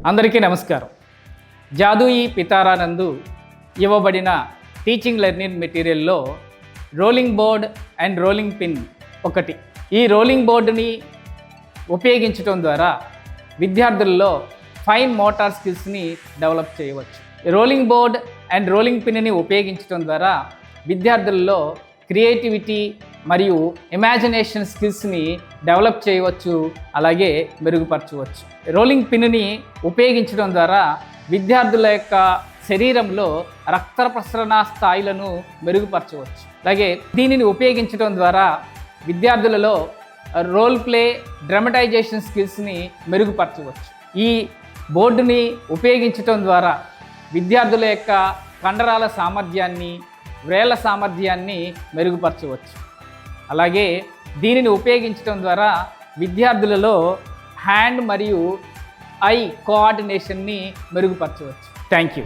అందరికీ నమస్కారం. జాదూయి పితారానందు ఇవ్వబడిన టీచింగ్ లెర్నింగ్ మెటీరియల్లో rolling board and rolling pin ఒకటి. ఈ రోలింగ్ బోర్డుని ఉపయోగించడం ద్వారా విద్యార్థుల్లో ఫైన్ మోటార్ స్కిల్స్ని డెవలప్ చేయవచ్చు. రోలింగ్ బోర్డ్ అండ్ రోలింగ్ పిన్ని ఉపయోగించడం ద్వారా విద్యార్థుల్లో క్రియేటివిటీ మరియు ఇమాజినేషన్ స్కిల్స్ని డెవలప్ చేయవచ్చు, అలాగే మెరుగుపరచవచ్చు. రోలింగ్ పిన్ని ఉపయోగించడం ద్వారా విద్యార్థుల యొక్క శరీరంలో రక్త ప్రసరణ స్థాయిలను మెరుగుపరచవచ్చు. అలాగే దీనిని ఉపయోగించడం ద్వారా విద్యార్థులలో రోల్ ప్లే, డ్రామటైజేషన్ స్కిల్స్ని మెరుగుపరచవచ్చు. ఈ బోర్డుని ఉపయోగించడం ద్వారా విద్యార్థుల యొక్క కండరాల సామర్థ్యాన్ని, వ్రేళ్ల సామర్థ్యాన్ని మెరుగుపరచవచ్చు. అలాగే దీనిని ఉపయోగించడం ద్వారా విద్యార్థులలో హ్యాండ్ మరియు ఐ కోఆర్డినేషన్ని మెరుగుపరచవచ్చు. Thank you.